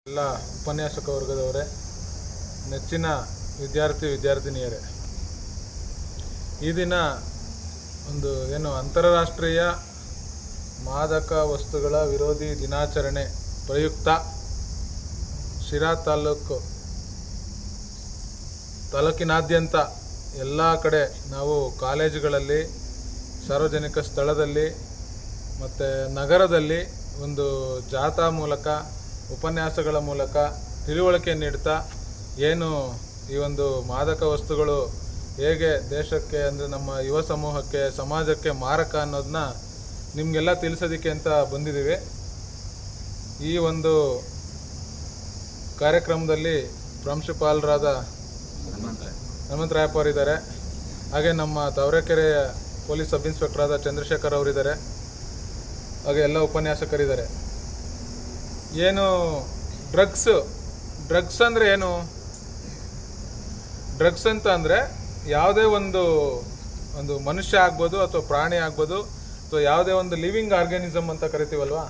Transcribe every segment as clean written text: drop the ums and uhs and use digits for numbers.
ಎಲ್ಲ ಉಪನ್ಯಾಸಕ ವರ್ಗದವರೇ, ನೆಚ್ಚಿನ ವಿದ್ಯಾರ್ಥಿನಿಯರೇ, ಈ ದಿನ ಒಂದು ಅಂತಾರಾಷ್ಟ್ರೀಯ ಮಾದಕ ವಸ್ತುಗಳ ವಿರೋಧಿ ದಿನಾಚರಣೆ ಪ್ರಯುಕ್ತ ಶಿರಾ ತಾಲೂಕಿನಾದ್ಯಂತ ಎಲ್ಲ ಕಡೆ ನಾವು ಕಾಲೇಜುಗಳಲ್ಲಿ, ಸಾರ್ವಜನಿಕ ಸ್ಥಳದಲ್ಲಿ ಮತ್ತು ನಗರದಲ್ಲಿ ಒಂದು ಜಾಥಾ ಮೂಲಕ, ಉಪನ್ಯಾಸಗಳ ಮೂಲಕ ತಿಳುವಳಿಕೆ ನೀಡ್ತಾ ಏನು ಈ ಒಂದು ಮಾದಕ ವಸ್ತುಗಳು ಹೇಗೆ ದೇಶಕ್ಕೆ ಅಂದರೆ ನಮ್ಮ ಯುವ ಸಮೂಹಕ್ಕೆ, ಸಮಾಜಕ್ಕೆ ಮಾರಕ ಅನ್ನೋದನ್ನ ನಿಮಗೆಲ್ಲ ತಿಳಿಸೋದಕ್ಕೆ ಅಂತ ಬಂದಿದ್ದೀವಿ. ಈ ಒಂದು ಕಾರ್ಯಕ್ರಮದಲ್ಲಿ ಪ್ರಾಂಶುಪಾಲರಾದ ಹನುಮಂತರಾಯಪ್ಪ ಅವರಿದ್ದಾರೆ. ಹಾಗೆ ನಮ್ಮ ತಾವರೆಕೆರೆಯ ಪೊಲೀಸ್ ಸಬ್ ಇನ್ಸ್ಪೆಕ್ಟರ್ ಆದ ಚಂದ್ರಶೇಖರ್ ಅವರಿದ್ದಾರೆ. ಹಾಗೆ ಎಲ್ಲ ಉಪನ್ಯಾಸಕರಿದ್ದಾರೆ. ಏನು ಡ್ರಗ್ಸ್ ಅಂದರೆ ಏನು? ಡ್ರಗ್ಸ್ ಅಂತ ಅಂದರೆ ಯಾವುದೇ ಒಂದು ಮನುಷ್ಯ ಆಗ್ಬೋದು ಅಥವಾ ಪ್ರಾಣಿ ಆಗ್ಬೋದು ಅಥವಾ ಯಾವುದೇ ಒಂದು ಲಿವಿಂಗ್ ಆರ್ಗ್ಯಾನಿಸಮ್ ಅಂತ ಕರಿತೀವಲ್ವಾ,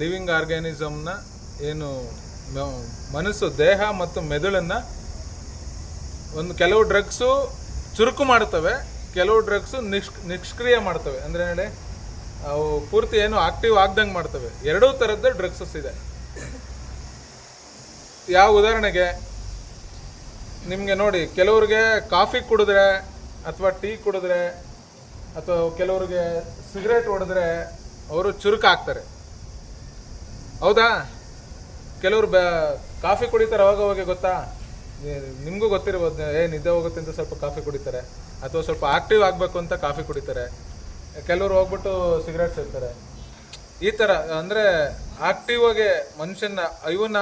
ಲಿವಿಂಗ್ ಆರ್ಗ್ಯಾನಿಸಮ್ನ ಏನು ಮನಸ್ಸು, ದೇಹ ಮತ್ತು ಮೆದುಳನ್ನು ಕೆಲವು ಡ್ರಗ್ಸು ಚುರುಕು ಮಾಡ್ತವೆ, ಕೆಲವು ಡ್ರಗ್ಸು ನಿಷ್ಕ್ರಿಯ ಮಾಡ್ತವೆ. ಅಂದರೆ ಹೇಳಿ ಅವು ಪೂರ್ತಿ ಏನು ಆಕ್ಟಿವ್ ಆಗ್ದಂಗೆ ಮಾಡ್ತವೆ. ಎರಡೂ ಥರದ್ದು ಡ್ರಗ್ಸಸ್ ಇದೆ. ಯಾವ ಉದಾಹರಣೆಗೆ ನಿಮಗೆ ನೋಡಿ, ಕೆಲವ್ರಿಗೆ ಕಾಫಿ ಕುಡಿದ್ರೆ ಅಥವಾ ಟೀ ಕುಡಿದ್ರೆ ಅಥವಾ ಕೆಲವ್ರಿಗೆ ಸಿಗರೇಟ್ ಹೊಡೆದ್ರೆ ಅವರು ಚುರುಕು ಆಗ್ತಾರೆ, ಹೌದಾ? ಕೆಲವರು ಕಾಫಿ ಕುಡಿತಾರೆ ಅವಾಗ ಗೊತ್ತಾ, ನಿಮಗೂ ಗೊತ್ತಿರ್ಬೋದು, ನಿದ್ದೆ ಹೋಗುತ್ತೆ ಅಂತ ಸ್ವಲ್ಪ ಕಾಫಿ ಕುಡಿತಾರೆ, ಅಥವಾ ಸ್ವಲ್ಪ ಆಕ್ಟಿವ್ ಆಗಬೇಕು ಅಂತ ಕಾಫಿ ಕುಡಿತಾರೆ. ಕೆಲವರು ಹೋಗ್ಬಿಟ್ಟು ಸಿಗರೇಟ್ ಸೇರ್ತಾರೆ. ಈ ಥರ ಅಂದರೆ ಆಕ್ಟಿವ್ ಆಗಿ ಮನುಷ್ಯನ ಇವನ್ನ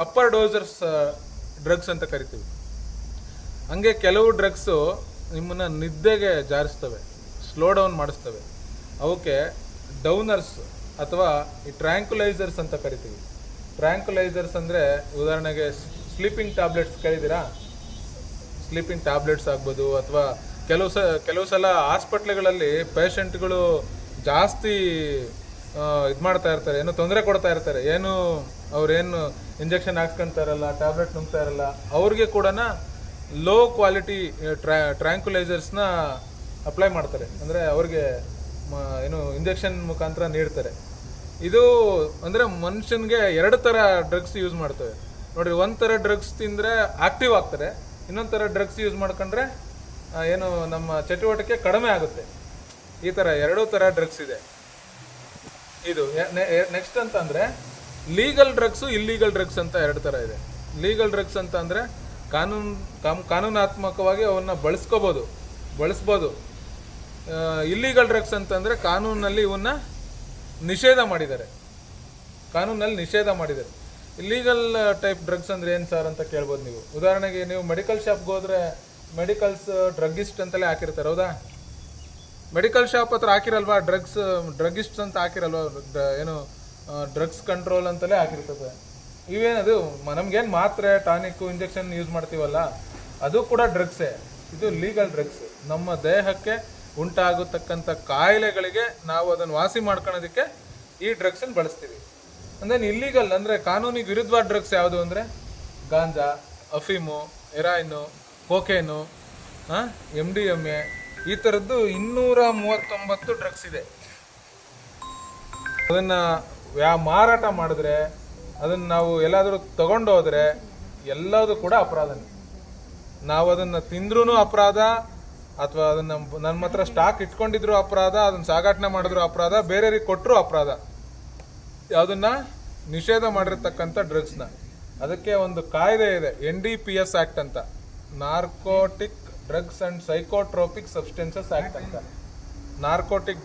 ಅಪ್ಪರ್ ಡೋಸರ್ಸ್ ಡ್ರಗ್ಸ್ ಅಂತ ಕರಿತೀವಿ. ಹಂಗೆ ಕೆಲವು ಡ್ರಗ್ಸು ನಿಮ್ಮನ್ನ ನಿದ್ದೆಗೆ ಜಾರಿಸ್ತವೆ, ಸ್ಲೋ ಡೌನ್ ಮಾಡಿಸ್ತವೆ. ಅವಕ್ಕೆ ಡೌನರ್ಸ್ ಅಥವಾ ಈ ಟ್ರ್ಯಾಂಕ್ಯುಲೈಸರ್ಸ್ ಅಂತ ಕರಿತೀವಿ. ಟ್ರ್ಯಾಂಕ್ಯುಲೈಸರ್ಸ್ ಅಂದರೆ ಉದಾಹರಣೆಗೆ ಸ್ಲೀಪಿಂಗ್ ಟ್ಯಾಬ್ಲೆಟ್ಸ್ ಕೇಳಿದ್ದೀರಾ? ಸ್ಲೀಪಿಂಗ್ ಟ್ಯಾಬ್ಲೆಟ್ಸ್ ಆಗ್ಬೋದು, ಅಥವಾ ಕೆಲವು ಸಲ ಹಾಸ್ಪಿಟ್ಲ್ಗಳಲ್ಲಿ ಪೇಷಂಟ್ಗಳು ಜಾಸ್ತಿ ಇದು ಮಾಡ್ತಾ ಇರ್ತಾರೆ, ಏನೋ ತೊಂದರೆ ಕೊಡ್ತಾ ಇರ್ತಾರೆ, ಅವ್ರೇನು ಇಂಜೆಕ್ಷನ್ ಹಾಕ್ಸ್ಕೊಳ್ತಾ ಇರಲ್ಲ, ಟ್ಯಾಬ್ಲೆಟ್ ನುಂಗ್ತಾ ಇರಲ್ಲ, ಅವ್ರಿಗೆ ಕೂಡ ಲೋ ಕ್ವಾಲಿಟಿ ಟ್ರ್ಯಾಂಕ್ಯುಲೈಸರ್ಸ್ನ ಅಪ್ಲೈ ಮಾಡ್ತಾರೆ. ಅಂದರೆ ಅವ್ರಿಗೆ ಇಂಜೆಕ್ಷನ್ ಮುಖಾಂತರ ನೀಡ್ತಾರೆ. ಇದು ಅಂದರೆ ಮನುಷ್ಯನಿಗೆ ಎರಡು ಥರ ಡ್ರಗ್ಸ್ ಯೂಸ್ ಮಾಡ್ತವೆ ನೋಡಿರಿ. ಒಂದು ಥರ ಡ್ರಗ್ಸ್ ತಿಂದರೆ ಆಕ್ಟಿವ್ ಆಗ್ತಾರೆ, ಇನ್ನೊಂದು ಥರ ಡ್ರಗ್ಸ್ ಯೂಸ್ ಮಾಡ್ಕೊಂಡ್ರೆ ನಮ್ಮ ಚಟುವಟಿಕೆ ಕಡಿಮೆ ಆಗುತ್ತೆ. ಈ ಥರ ಎರಡೂ ಥರ ಡ್ರಗ್ಸ್ ಇದೆ. ಇದು ನೆಕ್ಸ್ಟ್ ಅಂತಂದರೆ ಲೀಗಲ್ ಡ್ರಗ್ಸು, ಇಲ್ಲೀಗಲ್ ಡ್ರಗ್ಸ್ ಅಂತ ಎರಡು ಥರ ಇದೆ. ಲೀಗಲ್ ಡ್ರಗ್ಸ್ ಅಂತ ಅಂದರೆ ಕಾನೂನಾತ್ಮಕವಾಗಿ ಅವನ್ನ ಬಳಸ್ಬೋದು. ಇಲ್ಲೀಗಲ್ ಡ್ರಗ್ಸ್ ಅಂತಂದರೆ ಕಾನೂನಲ್ಲಿ ಇವನ್ನ ನಿಷೇಧ ಮಾಡಿದ್ದಾರೆ. ಇಲ್ಲೀಗಲ್ ಟೈಪ್ ಡ್ರಗ್ಸ್ ಅಂದರೆ ಏನು ಸರ್ ಅಂತ ಕೇಳ್ಬೋದು ನೀವು. ಉದಾಹರಣೆಗೆ ನೀವು ಮೆಡಿಕಲ್ ಶಾಪ್ಗೆ ಹೋದರೆ ಮೆಡಿಕಲ್ಸ್ ಡ್ರಗ್ಗಿಸ್ಟ್ ಅಂತಲೇ ಹಾಕಿರ್ತಾರೆ, ಹೌದಾ? ಮೆಡಿಕಲ್ ಶಾಪ್ ಹತ್ರ ಹಾಕಿರಲ್ವಾ ಡ್ರಗ್ಗಿಸ್ಟ್ ಅಂತ ಹಾಕಿರಲ್ವಾ, ಡ್ರಗ್ಸ್ ಕಂಟ್ರೋಲ್ ಅಂತಲೇ ಹಾಕಿರ್ತದೆ. ಇವೇನದು ನಮ್ಗೇನು ಮಾತ್ರೆ, ಟಾನಿಕ್ಕು, ಇಂಜೆಕ್ಷನ್ ಯೂಸ್ ಮಾಡ್ತೀವಲ್ಲ, ಅದು ಕೂಡ ಡ್ರಗ್ಸೇ. ಇದು ಲೀಗಲ್ ಡ್ರಗ್ಸ್. ನಮ್ಮ ದೇಹಕ್ಕೆ ಉಂಟಾಗತಕ್ಕಂಥ ಕಾಯಿಲೆಗಳಿಗೆ ನಾವು ಅದನ್ನು ವಾಸಿ ಮಾಡ್ಕೊಳ್ಳೋದಕ್ಕೆ ಈ ಡ್ರಗ್ಸನ್ನು ಬಳಸ್ತೀವಿ. ಅಂದರೆ ಇಲ್ಲೀಗಲ್ ಅಂದರೆ ಕಾನೂನಿಗೆ ವಿರುದ್ಧವಾದ ಡ್ರಗ್ಸ್ ಯಾವುದು ಅಂದರೆ ಗಾಂಜಾ, ಅಫೀಮು, ಹೆರಾಯಿನು, ಕೋಕೇನು, MDMA, ಈ ಥರದ್ದು 239 ಡ್ರಗ್ಸ್ ಇದೆ. ಅದನ್ನು ಮಾರಾಟ ಮಾಡಿದ್ರೆ, ಅದನ್ನು ನಾವು ಎಲ್ಲಾದರೂ ತಗೊಂಡು ಹೋದರೆ ಎಲ್ಲದೂ ಕೂಡ ಅಪರಾಧನೇ. ನಾವು ಅದನ್ನು ತಿಂದ್ರೂ ಅಪರಾಧ, ಅಥವಾ ಅದನ್ನು ನಮ್ಮ ಹತ್ರ ಸ್ಟಾಕ್ ಇಟ್ಕೊಂಡಿದ್ರು ಅಪರಾಧ, ಅದನ್ನು ಸಾಗಾಟನೆ ಮಾಡಿದ್ರು ಅಪರಾಧ, ಬೇರೆಯವ್ರಿಗೆ ಕೊಟ್ಟರು ಅಪರಾಧ. ಯಾವುದನ್ನ ನಿಷೇಧ ಮಾಡಿರ್ತಕ್ಕಂಥ ಡ್ರಗ್ಸ್ನ. ಅದಕ್ಕೆ ಒಂದು ಕಾಯ್ದೆ ಇದೆ, NDPS ಆ್ಯಕ್ಟ್ ಅಂತ, narcotic drugs and psychotropic substances act ಅಂತ. ನಾರ್ಕೋಟಿಕ್